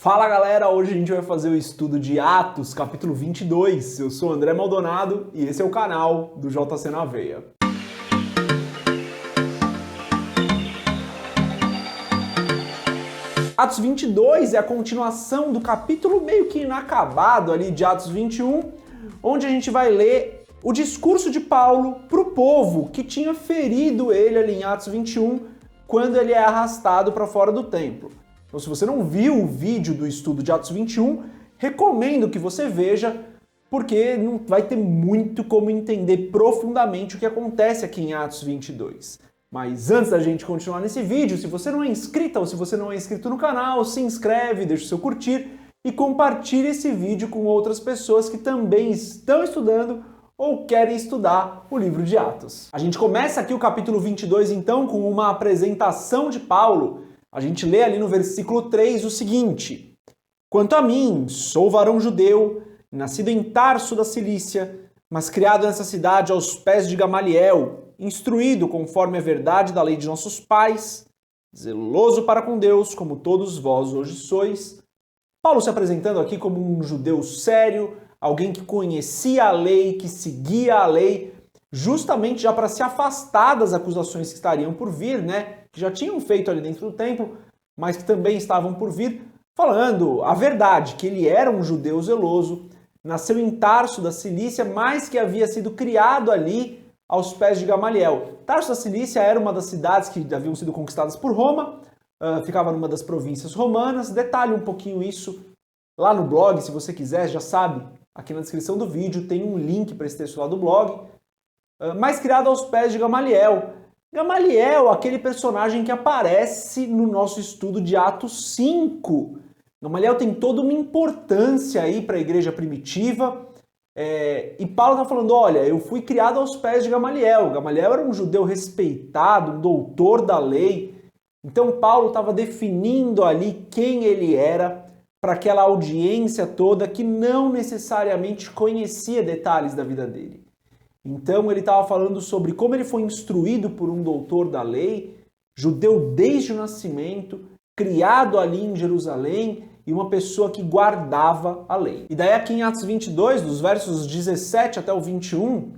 Fala galera, hoje a gente vai fazer o estudo de Atos, capítulo 22. Eu sou André Maldonado e esse é o canal do JC na Veia. Atos 22 é a continuação do capítulo meio que inacabado ali de Atos 21, onde a gente vai ler o discurso de Paulo para o povo que tinha ferido ele ali em Atos 21, quando ele é arrastado para fora do templo. Então, se você não viu o vídeo do estudo de Atos 21, recomendo que você veja, porque não vai ter muito como entender profundamente o que acontece aqui em Atos 22. Mas antes da gente continuar nesse vídeo, se você não é inscrita ou se você não é inscrito no canal, se inscreve, deixa o seu curtir e compartilhe esse vídeo com outras pessoas que também estão estudando ou querem estudar o livro de Atos. A gente começa aqui o capítulo 22 então com uma apresentação de Paulo. A gente lê ali no versículo 3 o seguinte: Quanto a mim, sou varão judeu, nascido em Tarso da Cilícia, mas criado nessa cidade aos pés de Gamaliel, instruído conforme a verdade da lei de nossos pais, zeloso para com Deus, como todos vós hoje sois. Paulo se apresentando aqui como um judeu sério, alguém que conhecia a lei, que seguia a lei, justamente já para se afastar das acusações que estariam por vir, que já tinham feito ali dentro do templo, mas que também estavam por vir, falando a verdade, que ele era um judeu zeloso, nasceu em Tarso da Cilícia, mas que havia sido criado ali aos pés de Gamaliel. Tarso da Cilícia era uma das cidades que haviam sido conquistadas por Roma, ficava numa das províncias romanas. Detalhe um pouquinho isso lá no blog, se você quiser, já sabe, aqui na descrição do vídeo tem um link para esse texto lá do blog, mas criado aos pés de Gamaliel. Gamaliel, aquele personagem que aparece no nosso estudo de Atos 5. Gamaliel tem toda uma importância aí para a igreja primitiva. E Paulo está falando, olha, eu fui criado aos pés de Gamaliel. Gamaliel era um judeu respeitado, um doutor da lei. Então Paulo estava definindo ali quem ele era para aquela audiência toda que não necessariamente conhecia detalhes da vida dele. Então ele estava falando sobre como ele foi instruído por um doutor da lei, judeu desde o nascimento, criado ali em Jerusalém e uma pessoa que guardava a lei. E daí aqui em Atos 22, dos versos 17 até o 21,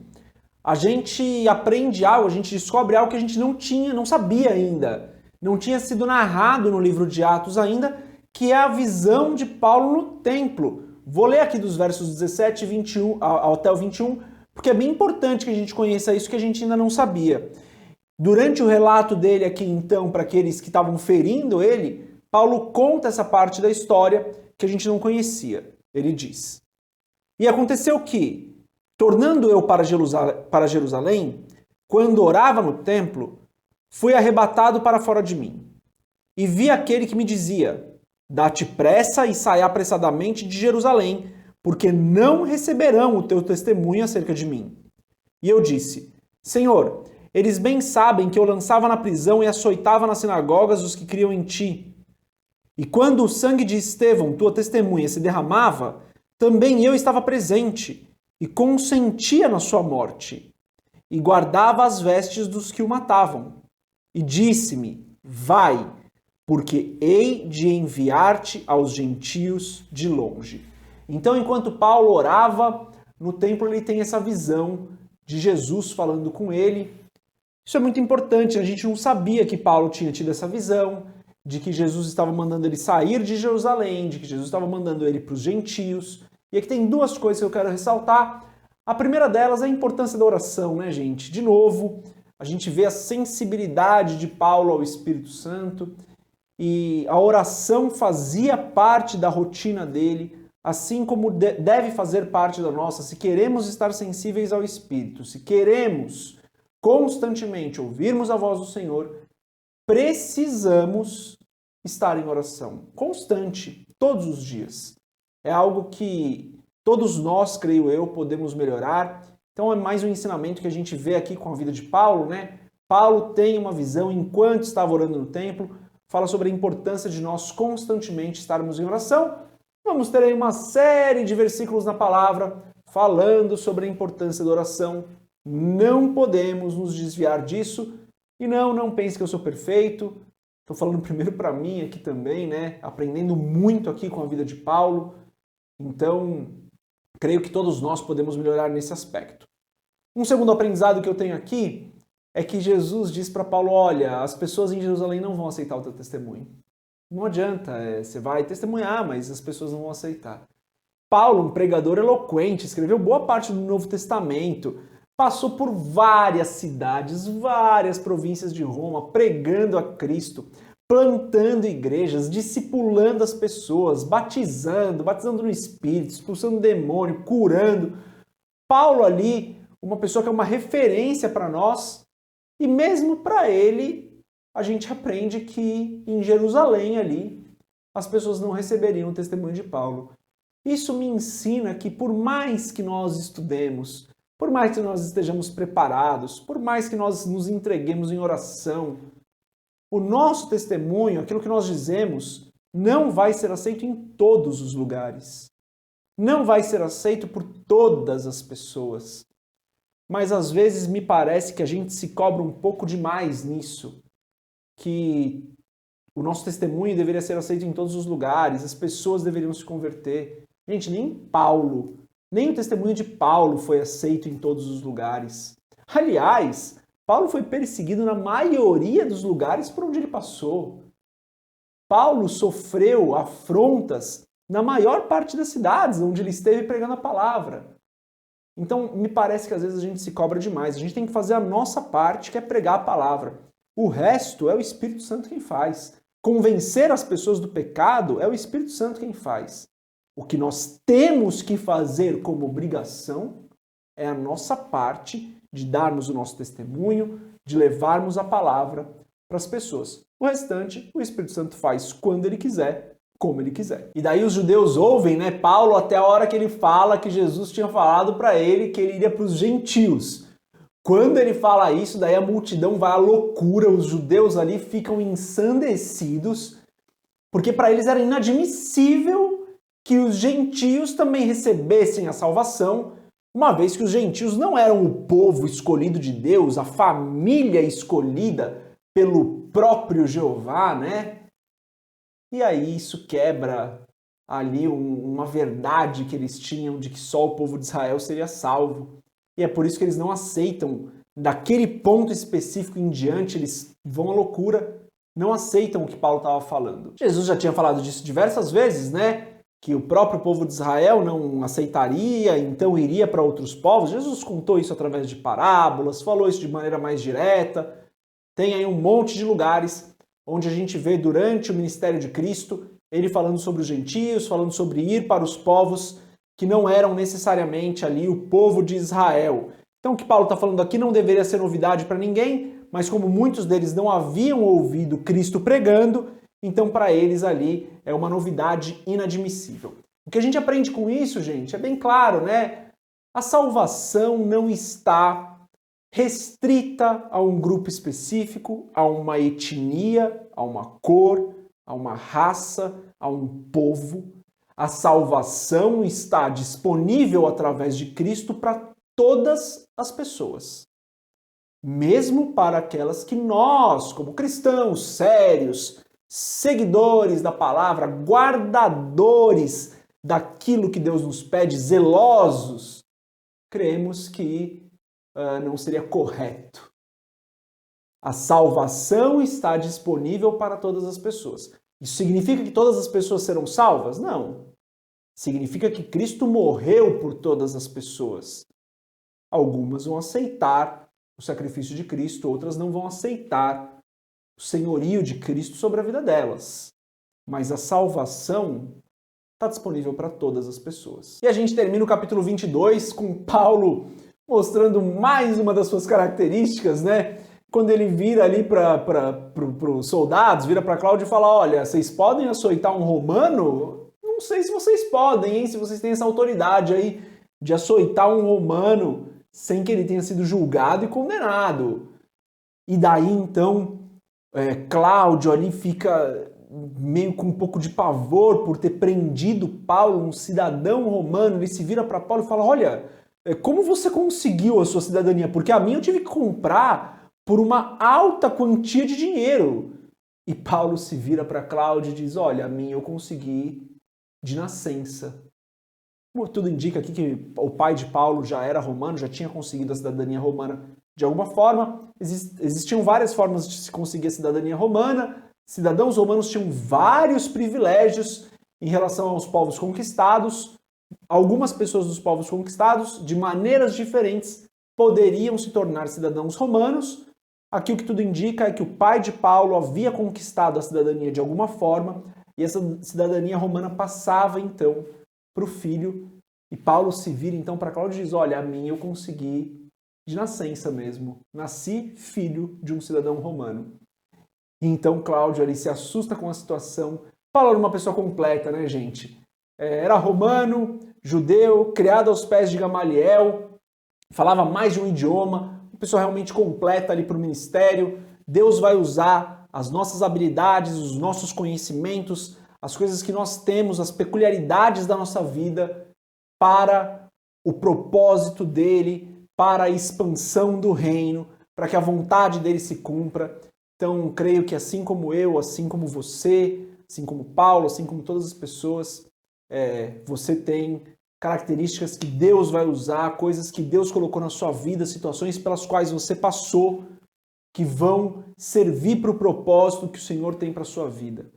a gente aprende algo, a gente descobre algo que a gente não sabia ainda, não tinha sido narrado no livro de Atos ainda, que é a visão de Paulo no templo. Vou ler aqui dos versos 17 e 21 até o 21, porque é bem importante que a gente conheça isso que a gente ainda não sabia. Durante o relato dele aqui, então, para aqueles que estavam ferindo ele, Paulo conta essa parte da história que a gente não conhecia. Ele diz: E aconteceu que, tornando eu para Jerusalém, quando orava no templo, fui arrebatado para fora de mim. E vi aquele que me dizia: Dá-te pressa e sai apressadamente de Jerusalém, porque não receberão o teu testemunho acerca de mim. E eu disse: Senhor, eles bem sabem que eu lançava na prisão e açoitava nas sinagogas os que criam em ti. E quando o sangue de Estevão, tua testemunha, se derramava, também eu estava presente e consentia na sua morte, e guardava as vestes dos que o matavam. E disse-me: Vai, porque hei de enviar-te aos gentios de longe. Então, enquanto Paulo orava no templo, ele tem essa visão de Jesus falando com ele. Isso é muito importante, a gente não sabia que Paulo tinha tido essa visão, de que Jesus estava mandando ele sair de Jerusalém, de que Jesus estava mandando ele para os gentios. E aqui tem duas coisas que eu quero ressaltar. A primeira delas é a importância da oração, gente? De novo, a gente vê a sensibilidade de Paulo ao Espírito Santo e a oração fazia parte da rotina dele, assim como deve fazer parte da nossa, se queremos estar sensíveis ao Espírito, se queremos constantemente ouvirmos a voz do Senhor, precisamos estar em oração constante, todos os dias. É algo que todos nós, creio eu, podemos melhorar. Então é mais um ensinamento que a gente vê aqui com a vida de Paulo, Paulo tem uma visão enquanto estava orando no templo, fala sobre a importância de nós constantemente estarmos em oração. Vamos ter aí uma série de versículos na palavra falando sobre a importância da oração. Não podemos nos desviar disso. E não pense que eu sou perfeito. Estou falando primeiro para mim aqui também, né? Aprendendo muito aqui com a vida de Paulo. Então, creio que todos nós podemos melhorar nesse aspecto. Um segundo aprendizado que eu tenho aqui é que Jesus diz para Paulo, olha, as pessoas em Jerusalém não vão aceitar o teu testemunho. Não adianta, você vai testemunhar, mas as pessoas não vão aceitar. Paulo, um pregador eloquente, escreveu boa parte do Novo Testamento, passou por várias cidades, várias províncias de Roma, pregando a Cristo, plantando igrejas, discipulando as pessoas, batizando no Espírito, expulsando demônio, curando. Paulo ali, uma pessoa que é uma referência para nós, e mesmo para ele, a gente aprende que em Jerusalém ali, as pessoas não receberiam o testemunho de Paulo. Isso me ensina que por mais que nós estudemos, por mais que nós estejamos preparados, por mais que nós nos entreguemos em oração, o nosso testemunho, aquilo que nós dizemos, não vai ser aceito em todos os lugares. Não vai ser aceito por todas as pessoas. Mas às vezes me parece que a gente se cobra um pouco demais nisso. Que o nosso testemunho deveria ser aceito em todos os lugares, as pessoas deveriam se converter. Gente, nem o testemunho de Paulo foi aceito em todos os lugares. Aliás, Paulo foi perseguido na maioria dos lugares por onde ele passou. Paulo sofreu afrontas na maior parte das cidades onde ele esteve pregando a palavra. Então, me parece que às vezes a gente se cobra demais. A gente tem que fazer a nossa parte, que é pregar a palavra. O resto é o Espírito Santo quem faz. Convencer as pessoas do pecado é o Espírito Santo quem faz. O que nós temos que fazer como obrigação é a nossa parte de darmos o nosso testemunho, de levarmos a palavra para as pessoas. O restante, o Espírito Santo faz quando ele quiser, como ele quiser. E daí os judeus ouvem, né, Paulo até a hora que ele fala que Jesus tinha falado para ele que ele iria para os gentios. Quando ele fala isso, daí a multidão vai à loucura, os judeus ali ficam ensandecidos, porque para eles era inadmissível que os gentios também recebessem a salvação, uma vez que os gentios não eram o povo escolhido de Deus, a família escolhida pelo próprio Jeová, né? E aí isso quebra ali uma verdade que eles tinham de que só o povo de Israel seria salvo. E é por isso que eles não aceitam, daquele ponto específico em diante, eles vão à loucura, não aceitam o que Paulo estava falando. Jesus já tinha falado disso diversas vezes, né? Que o próprio povo de Israel não aceitaria, então iria para outros povos. Jesus contou isso através de parábolas, falou isso de maneira mais direta. Tem aí um monte de lugares onde a gente vê durante o ministério de Cristo ele falando sobre os gentios, falando sobre ir para os povos que não eram necessariamente ali o povo de Israel. Então o que Paulo está falando aqui não deveria ser novidade para ninguém, mas como muitos deles não haviam ouvido Cristo pregando, então para eles ali é uma novidade inadmissível. O que a gente aprende com isso, gente, é bem claro, né? A salvação não está restrita a um grupo específico, a uma etnia, a uma cor, a uma raça, a um povo. A salvação está disponível através de Cristo para todas as pessoas. Mesmo para aquelas que nós, como cristãos sérios, seguidores da palavra, guardadores daquilo que Deus nos pede, zelosos, cremos que não seria correto. A salvação está disponível para todas as pessoas. Isso significa que todas as pessoas serão salvas? Não. Significa que Cristo morreu por todas as pessoas. Algumas vão aceitar o sacrifício de Cristo, outras não vão aceitar o senhorio de Cristo sobre a vida delas. Mas a salvação está disponível para todas as pessoas. E a gente termina o capítulo 22 com Paulo mostrando mais uma das suas características, né? Quando ele vira ali para os soldados, vira para Cláudio e fala, olha, vocês podem açoitar um romano? Não sei se vocês podem, hein? Se vocês têm essa autoridade aí de açoitar um romano sem que ele tenha sido julgado e condenado. E daí, então, Cláudio ali fica meio com um pouco de pavor por ter prendido Paulo, um cidadão romano. Ele se vira para Paulo e fala, olha, como você conseguiu a sua cidadania? Porque a minha eu tive que comprar por uma alta quantia de dinheiro. E Paulo se vira para Cláudio e diz, olha, a mim eu consegui de nascença. Como tudo indica aqui que o pai de Paulo já era romano, já tinha conseguido a cidadania romana de alguma forma. Existiam várias formas de se conseguir a cidadania romana. Cidadãos romanos tinham vários privilégios em relação aos povos conquistados. Algumas pessoas dos povos conquistados, de maneiras diferentes, poderiam se tornar cidadãos romanos. Aqui o que tudo indica é que o pai de Paulo havia conquistado a cidadania de alguma forma, e essa cidadania romana passava então para o filho, e Paulo se vira então para Cláudio e diz, olha, a mim eu consegui de nascença mesmo, nasci filho de um cidadão romano. E então Cláudio ali se assusta com a situação. Paulo era uma pessoa completa, né, gente? Era romano, judeu, criado aos pés de Gamaliel, falava mais de um idioma, uma pessoa realmente completa ali para o ministério. Deus vai usar as nossas habilidades, os nossos conhecimentos, as coisas que nós temos, as peculiaridades da nossa vida para o propósito dele, para a expansão do reino, para que a vontade dele se cumpra. Então, creio que assim como eu, assim como você, assim como Paulo, assim como todas as pessoas, você tem características que Deus vai usar, coisas que Deus colocou na sua vida, situações pelas quais você passou, que vão servir para o propósito que o Senhor tem para a sua vida.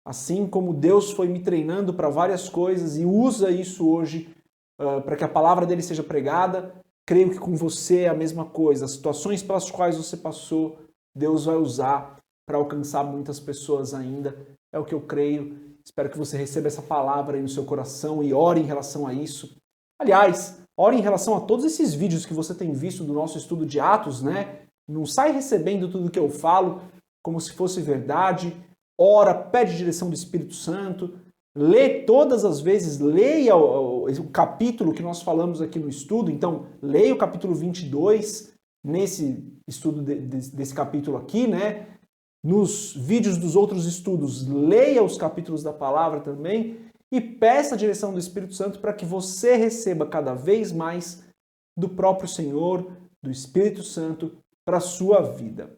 Assim como Deus foi me treinando para várias coisas e usa isso hoje para que a palavra dele seja pregada, creio que com você é a mesma coisa. As situações pelas quais você passou, Deus vai usar para alcançar muitas pessoas ainda. É o que eu creio. Espero que você receba essa palavra aí no seu coração e ore em relação a isso. Aliás, ore em relação a todos esses vídeos que você tem visto do nosso estudo de Atos, né? Não sai recebendo tudo que eu falo como se fosse verdade. Ora, pede direção do Espírito Santo. Lê todas as vezes, leia o capítulo que nós falamos aqui no estudo. Então, leia o capítulo 22 nesse estudo desse capítulo aqui, né? Nos vídeos dos outros estudos, leia os capítulos da palavra também e peça a direção do Espírito Santo para que você receba cada vez mais do próprio Senhor, do Espírito Santo para a sua vida.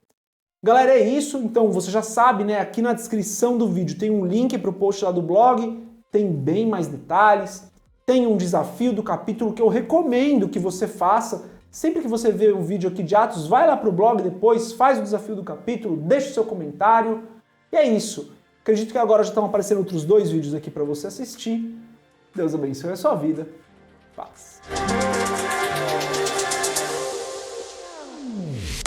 Galera, é isso. Então você já sabe, né? Aqui na descrição do vídeo tem um link para o post lá do blog, tem bem mais detalhes, tem um desafio do capítulo que eu recomendo que você faça. Sempre que você vê um vídeo aqui de Atos, vai lá para o blog depois, faz o desafio do capítulo, deixa o seu comentário. E é isso. Acredito que agora já estão aparecendo outros 2 vídeos aqui para você assistir. Deus abençoe a sua vida. Paz.